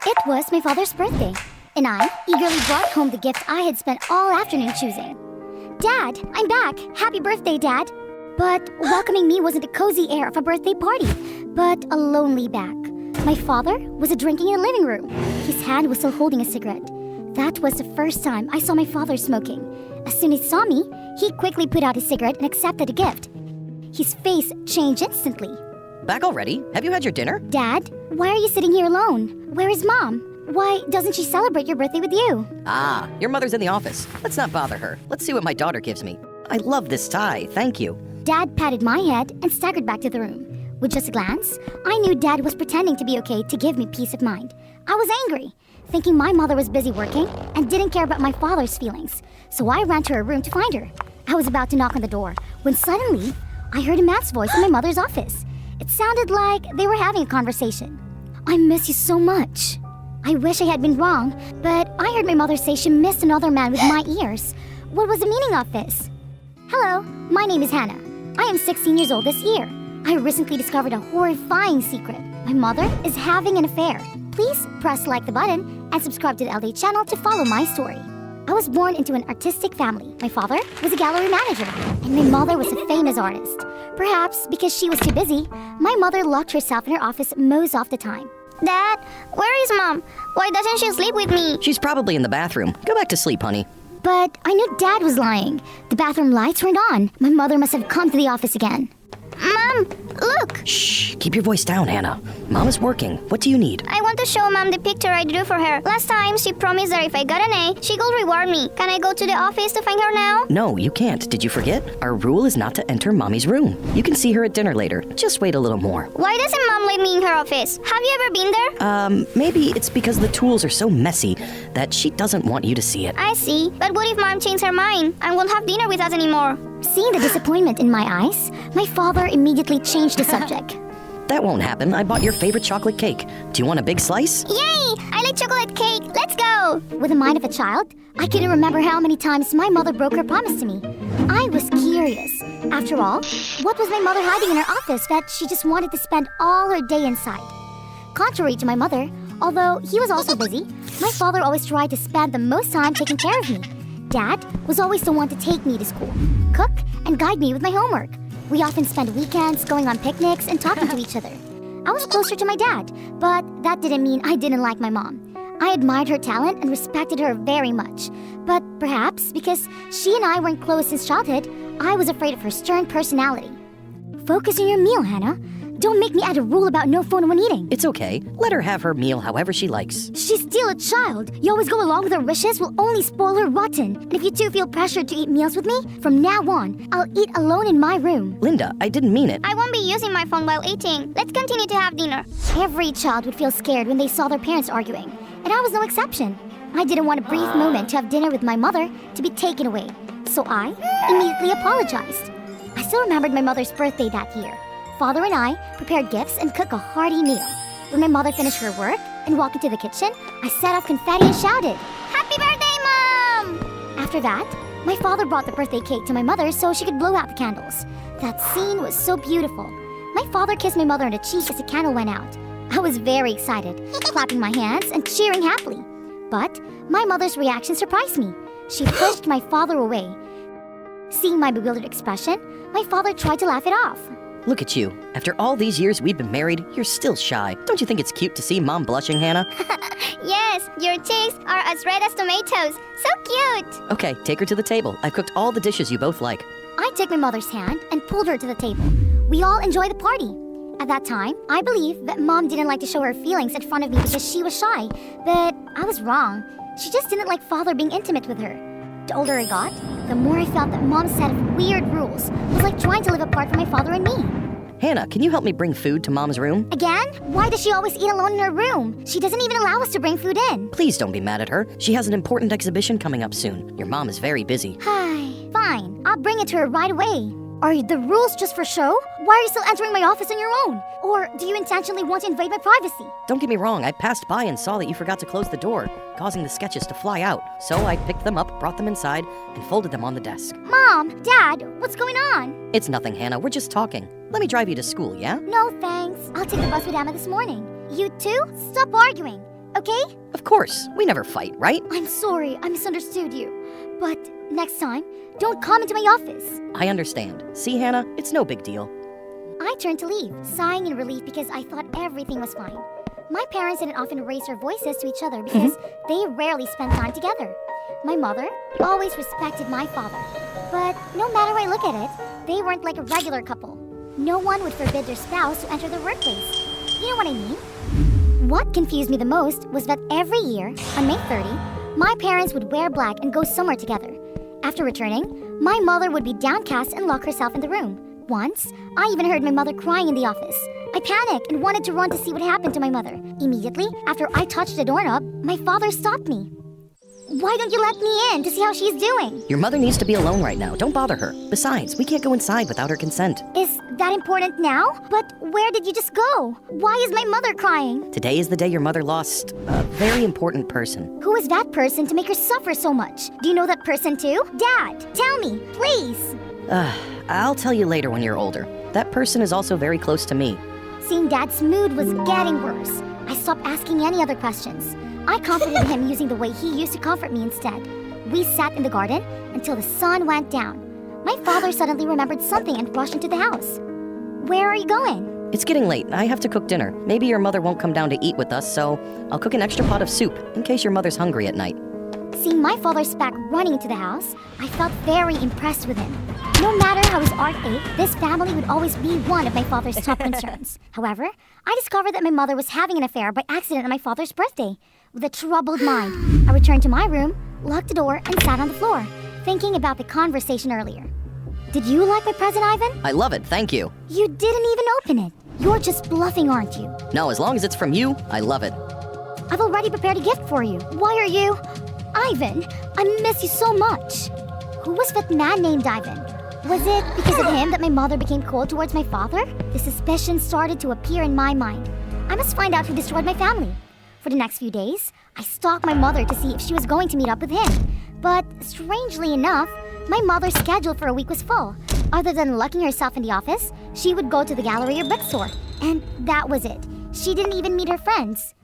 It was my father's birthday, and I eagerly brought home the gift I had spent all afternoon choosing. Dad, I'm back! Happy birthday, Dad! But welcoming me wasn't the cozy air of a birthday party, but a lonely back. My father was drinking in the living room. His hand was still holding a cigarette. That was the first time I saw my father smoking. As soon as he saw me, he quickly put out his cigarette and accepted the gift. His face changed instantly. Back already? Have you had your dinner? Dad, why are you sitting here alone? Where is Mom? Why doesn't she celebrate your birthday with you? Ah, your mother's in the office. Let's not bother her. Let's see what my daughter gives me. I love this tie, thank you. Dad patted my head and staggered back to the room. With just a glance, I knew Dad was pretending to be okay to give me peace of mind. I was angry, thinking my mother was busy working and didn't care about my father's feelings. So I ran to her room to find her. I was about to knock on the door when suddenly I heard a man's voice in my mother's office. It sounded like they were having a conversation. I miss you so much. I wish I had been wrong, but I heard my mother say she missed another man with my ears. What was the meaning of this? Hello, my name is Hannah. I am 16 years old this year. I recently discovered a horrifying secret. My mother is having an affair. Please press like the button and subscribe to the LD channel to follow my story. I was born into an artistic family. My father was a gallery manager, and my mother was a famous artist. Perhaps because she was too busy, my mother locked herself in her office most of the time. Dad, where is Mom? Why doesn't she sleep with me? She's probably in the bathroom. Go back to sleep, honey. But I knew Dad was lying. The bathroom lights weren't on. My mother must have come to the office again. Mom, look! Shh, keep your voice down, Hannah. Mom is working. What do you need? I want to show Mom the picture I drew for her. Last time, she promised that if I got an A, she could reward me. Can I go to the office to find her now? No, you can't. Did you forget? Our rule is not to enter Mommy's room. You can see her at dinner later. Just wait a little more. Why doesn't Mom let me in her office? Have you ever been there? Maybe it's because the tools are so messy that she doesn't want you to see it. I see. But what if Mom changed her mind and won't have dinner with us anymore? Seeing the disappointment in my eyes, my father immediately changed the subject. That won't happen. I bought your favorite chocolate cake. Do you want a big slice? Yay! I like chocolate cake. Let's go! With the mind of a child, I couldn't remember how many times my mother broke her promise to me. I was curious. After all, what was my mother hiding in her office that she just wanted to spend all her day inside? Contrary to my mother, although he was also busy, my father always tried to spend the most time taking care of me. Dad was always the one to take me to school, cook, and guide me with my homework. We often spent weekends going on picnics and talking to each other. I was closer to my dad, but that didn't mean I didn't like my mom. I admired her talent and respected her very much. But perhaps because she and I weren't close since childhood, I was afraid of her stern personality. Focus on your meal, Hannah. Don't make me add a rule about no phone when eating. It's okay. Let her have her meal however she likes. She's still a child. You always go along with her wishes will only spoil her rotten. And if you two feel pressured to eat meals with me, from now on, I'll eat alone in my room. Linda, I didn't mean it. I won't be using my phone while eating. Let's continue to have dinner. Every child would feel scared when they saw their parents arguing. And I was no exception. I didn't want a brief moment to have dinner with my mother to be taken away. So I immediately apologized. I still remembered my mother's birthday that year. Father and I prepared gifts and cooked a hearty meal. When my mother finished her work and walked into the kitchen, I set off confetti and shouted, Happy birthday, Mom! After that, my father brought the birthday cake to my mother so she could blow out the candles. That scene was so beautiful. My father kissed my mother on the cheek as the candle went out. I was very excited, clapping my hands and cheering happily. But my mother's reaction surprised me. She pushed my father away. Seeing my bewildered expression, my father tried to laugh it off. Look at you. After all these years we've been married, you're still shy. Don't you think it's cute to see Mom blushing, Hannah? Yes, your cheeks are as red as tomatoes. So cute! Okay, take her to the table. I've cooked all the dishes you both like. I took my mother's hand and pulled her to the table. We all enjoyed the party. At that time, I believed that Mom didn't like to show her feelings in front of me because she was shy. But I was wrong. She just didn't like Father being intimate with her. The older I got, the more I felt that Mom's set of weird rules was like trying to live apart from my father and me. Hannah, can you help me bring food to Mom's room? Again? Why does she always eat alone in her room? She doesn't even allow us to bring food in. Please don't be mad at her. She has an important exhibition coming up soon. Your mom is very busy. Fine, I'll bring it to her right away. Are the rules just for show? Why are you still entering my office on your own? Or do you intentionally want to invade my privacy? Don't get me wrong, I passed by and saw that you forgot to close the door, causing the sketches to fly out. So I picked them up, brought them inside, and folded them on the desk. Mom, Dad, what's going on? It's nothing, Hannah. We're just talking. Let me drive you to school, yeah? No, thanks. I'll take the bus with Emma this morning. You two, stop arguing. okay? Of course, we never fight, right? I'm sorry, I misunderstood you. But next time, don't come into my office. I understand. See, Hannah, it's no big deal. I turned to leave, sighing in relief because I thought everything was fine. My parents didn't often raise their voices to each other because they rarely spent time together. My mother always respected my father. But no matter how I look at it, they weren't like a regular couple. No one would forbid their spouse to enter their workplace. You know what I mean? What confused me the most was that every year, on May 30, my parents would wear black and go somewhere together. After returning, my mother would be downcast and lock herself in the room. Once, I even heard my mother crying in the office. I panicked and wanted to run to see what happened to my mother. Immediately, after I touched the doorknob, my father stopped me. Why don't you let me in to see how she's doing? Your mother needs to be alone right now. Don't bother her. Besides, we can't go inside without her consent. Is that important now? But where did you just go? Why is my mother crying? Today is the day your mother lost a very important person. Who is that person to make her suffer so much? Do you know that person too? Dad, tell me, please. I'll tell you later when you're older. That person is also very close to me. Seeing Dad's mood was getting worse. I stopped asking any other questions. I comforted him using the way he used to comfort me instead. We sat in the garden until the sun went down. My father suddenly remembered something and rushed into the house. Where are you going? It's getting late. I have to cook dinner. Maybe your mother won't come down to eat with us, so I'll cook an extra pot of soup in case your mother's hungry at night. Seeing my father's back running into the house, I felt very impressed with him. No matter how his art ached, this family would always be one of my father's top concerns. However, I discovered that my mother was having an affair by accident on my father's birthday. With a troubled mind, I returned to my room, locked the door, and sat on the floor, thinking about the conversation earlier. Did you like my present, Ivan? I love it, thank you. You didn't even open it. You're just bluffing, aren't you? No, as long as it's from you, I love it. I've already prepared a gift for you. Why are you... Ivan, I miss you so much. Who was that man named Ivan? Was it because of him that my mother became cold towards my father? The suspicion started to appear in my mind. I must find out who destroyed my family. For the next few days, I stalked my mother to see if she was going to meet up with him. But strangely enough, my mother's schedule for a week was full. Other than locking herself in the office, she would go to the gallery or bookstore. And that was it. She didn't even meet her friends.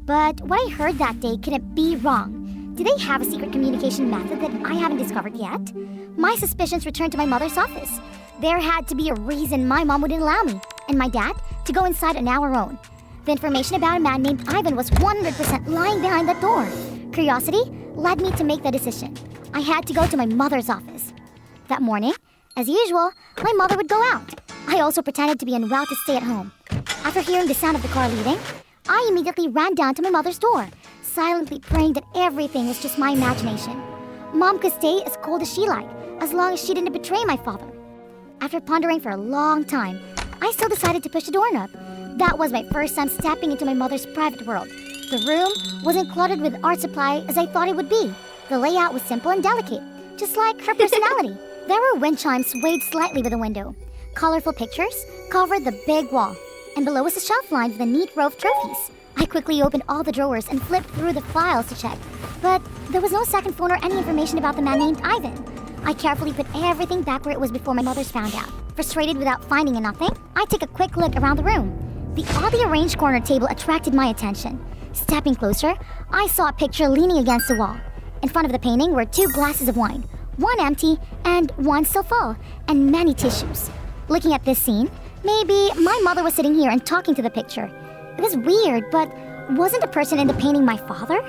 But what I heard that day couldn't be wrong. Do they have a secret communication method that I haven't discovered yet? My suspicions returned to my mother's office. There had to be a reason my mom wouldn't allow me, and my dad, to go inside on our own. The information about a man named Ivan was 100% lying behind that door. Curiosity led me to make the decision. I had to go to my mother's office. That morning, as usual, my mother would go out. I also pretended to be en route to stay at home. After hearing the sound of the car leaving, I immediately ran down to my mother's door, silently praying that everything was just my imagination. Mom could stay as cold as she liked, as long as she didn't betray my father. After pondering for a long time, I still decided to push the doorknob. That was my first time stepping into my mother's private world. The room wasn't cluttered with art supply as I thought it would be. The layout was simple and delicate, just like her personality. There were wind chimes swayed slightly with the window. Colorful pictures covered the big wall, and below was a shelf lined with a neat row of trophies. I quickly opened all the drawers and flipped through the files to check, but there was no second phone or any information about the man named Ivan. I carefully put everything back where it was before my mother's found out. Frustrated without finding nothing, I took a quick look around the room. The oddly arranged corner table attracted my attention. Stepping closer, I saw a picture leaning against the wall. In front of the painting were 2 glasses of wine, one empty and one still full, and many tissues. Looking at this scene, maybe my mother was sitting here and talking to the picture. It was weird, but wasn't the person in the painting my father?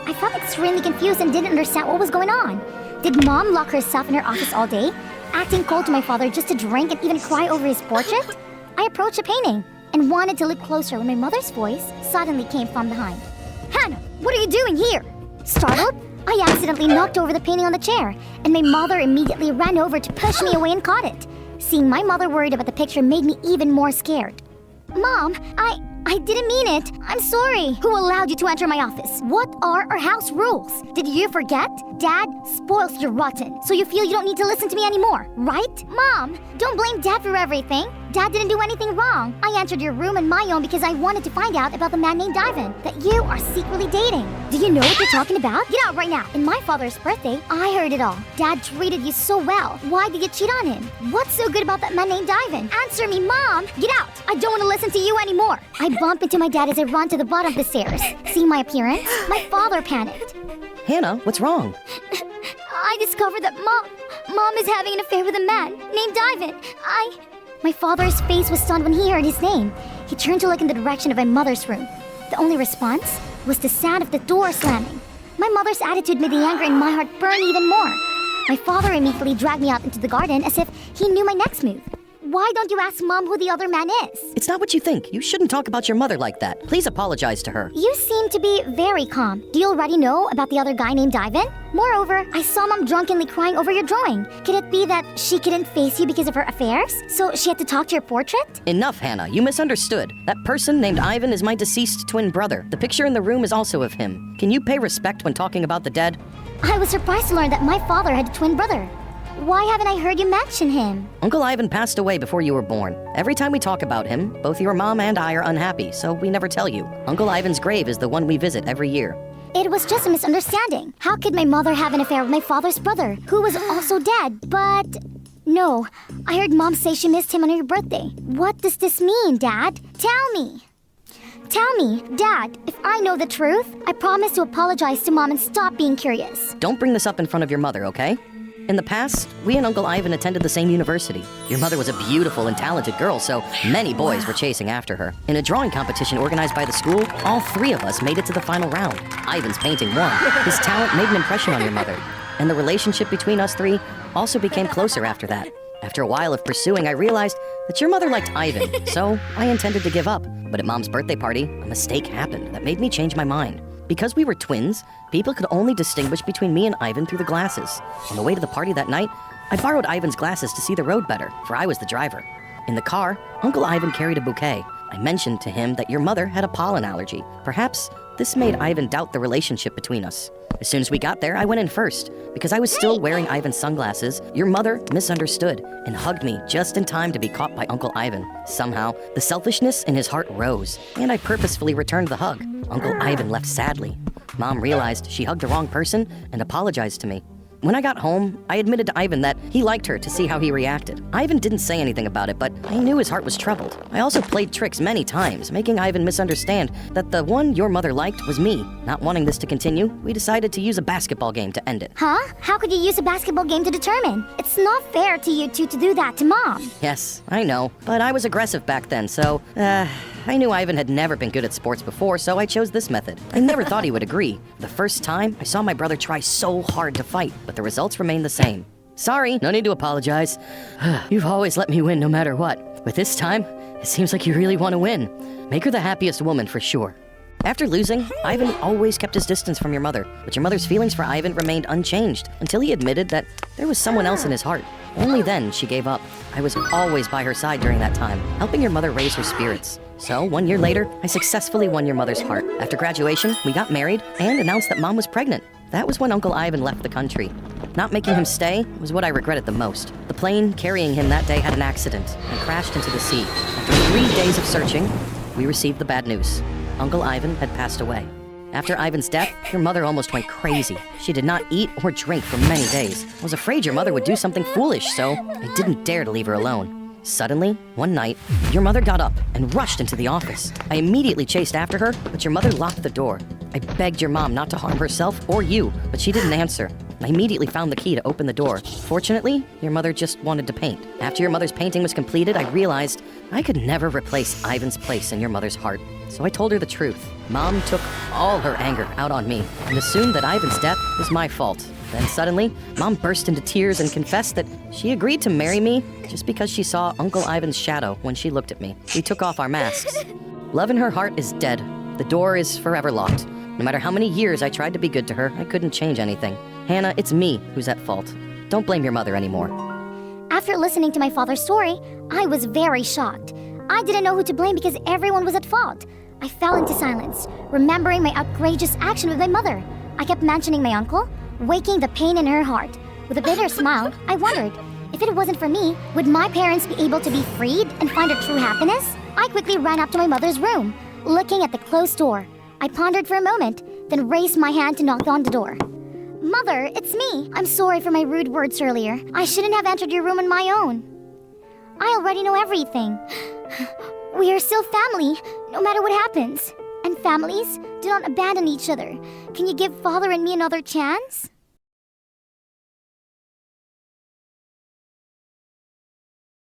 I felt extremely confused and didn't understand what was going on. Did Mom lock herself in her office all day, acting cold to my father just to drink and even cry over his portrait? I approached the painting and wanted to look closer when my mother's voice suddenly came from behind. Hannah, what are you doing here? Startled, I accidentally knocked over the painting on the chair, and my mother immediately ran over to push me away and caught it. Seeing my mother worried about the picture made me even more scared. Mom, I didn't mean it. I'm sorry. Who allowed you to enter my office? What are our house rules? Did you forget? Dad spoils you rotten, so you feel you don't need to listen to me anymore, right? Mom, don't blame Dad for everything. Dad didn't do anything wrong. I entered your room and my own because I wanted to find out about the man named Ivan that you are secretly dating. Do you know what you're talking about? Get out right now. In my father's birthday, I heard it all. Dad treated you so well. Why did you cheat on him? What's so good about that man named Ivan? Answer me, Mom! Get out! I don't want to listen to you anymore. I bump into my dad as I run to the bottom of the stairs. See my appearance? My father panicked. Hannah, what's wrong? I discovered that Mom is having an affair with a man named Ivan. My father's face was stunned when he heard his name. He turned to look in the direction of my mother's room. The only response was the sound of the door slamming. My mother's attitude made the anger in my heart burn even more. My father immediately dragged me out into the garden as if he knew my next move. Why don't you ask Mom who the other man is? It's not what you think. You shouldn't talk about your mother like that. Please apologize to her. You seem to be very calm. Do you already know about the other guy named Ivan? Moreover, I saw Mom drunkenly crying over your drawing. Could it be that she couldn't face you because of her affairs? So she had to talk to your portrait? Enough, Hannah. You misunderstood. That person named Ivan is my deceased twin brother. The picture in the room is also of him. Can you pay respect when talking about the dead? I was surprised to learn that my father had a twin brother. Why haven't I heard you mention him? Uncle Ivan passed away before you were born. Every time we talk about him, both your mom and I are unhappy, so we never tell you. Uncle Ivan's grave is the one we visit every year. It was just a misunderstanding. How could my mother have an affair with my father's brother, who was also dead? But no, I heard Mom say she missed him on her birthday. What does this mean, Dad? Tell me. Tell me, Dad, if I know the truth, I promise to apologize to Mom and stop being curious. Don't bring this up in front of your mother, okay? In the past, we and Uncle Ivan attended the same university. Your mother was a beautiful and talented girl, so many boys were chasing after her. In a drawing competition organized by the school, all three of us made it to the final round. Ivan's painting won. His talent made an impression on your mother. And the relationship between us three also became closer after that. After a while of pursuing, I realized that your mother liked Ivan, so I intended to give up. But at Mom's birthday party, a mistake happened that made me change my mind. Because we were twins, people could only distinguish between me and Ivan through the glasses. On the way to the party that night, I borrowed Ivan's glasses to see the road better, for I was the driver. In the car, Uncle Ivan carried a bouquet. I mentioned to him that your mother had a pollen allergy. Perhaps this made Ivan doubt the relationship between us. As soon as we got there, I went in first. Because I was still wearing Ivan's sunglasses, your mother misunderstood and hugged me just in time to be caught by Uncle Ivan. Somehow, the selfishness in his heart rose, and I purposefully returned the hug. Uncle Ivan left sadly. Mom realized she hugged the wrong person and apologized to me. When I got home, I admitted to Ivan that he liked her to see how he reacted. Ivan didn't say anything about it, but I knew his heart was troubled. I also played tricks many times, making Ivan misunderstand that the one your mother liked was me. Not wanting this to continue, we decided to use a basketball game to end it. Huh? How could you use a basketball game to determine? It's not fair to you two to do that to Mom. Yes, I know, but I was aggressive back then, so, I knew Ivan had never been good at sports before, so I chose this method. I never thought he would agree. The first time, I saw my brother try so hard to fight, but the results remained the same. Sorry, no need to apologize. You've always let me win no matter what. But this time, it seems like you really want to win. Make her the happiest woman for sure. After losing, Ivan always kept his distance from your mother, but your mother's feelings for Ivan remained unchanged until he admitted that there was someone else in his heart. Only then she gave up. I was always by her side during that time, helping your mother raise her spirits. So, 1 year later, I successfully won your mother's heart. After graduation, we got married and announced that Mom was pregnant. That was when Uncle Ivan left the country. Not making him stay was what I regretted the most. The plane carrying him that day had an accident and crashed into the sea. After 3 days of searching, we received the bad news. Uncle Ivan had passed away. After Ivan's death, your mother almost went crazy. She did not eat or drink for many days. I was afraid your mother would do something foolish, so I didn't dare to leave her alone. Suddenly, one night, your mother got up and rushed into the office. I immediately chased after her, but your mother locked the door. I begged your mom not to harm herself or you, but she didn't answer. I immediately found the key to open the door. Fortunately, your mother just wanted to paint. After your mother's painting was completed, I realized I could never replace Ivan's place in your mother's heart. So I told her the truth. Mom took all her anger out on me and assumed that Ivan's death was my fault. Then suddenly, Mom burst into tears and confessed that she agreed to marry me just because she saw Uncle Ivan's shadow when she looked at me. We took off our masks. Love in her heart is dead. The door is forever locked. No matter how many years I tried to be good to her, I couldn't change anything. Hannah, it's me who's at fault. Don't blame your mother anymore. After listening to my father's story, I was very shocked. I didn't know who to blame because everyone was at fault. I fell into silence, remembering my outrageous action with my mother. I kept mentioning my uncle, waking the pain in her heart. With a bitter smile, I wondered If it wasn't for me, would my parents be able to be freed and find their true happiness? I quickly ran up to my mother's room, looking at the closed door. I pondered for a moment, then raised my hand to knock on the door. Mother, it's me. I'm sorry for my rude words earlier. I shouldn't have entered your room on my own. I already know everything. We are still family, no matter what happens. And families do not abandon each other. Can you give Father and me another chance?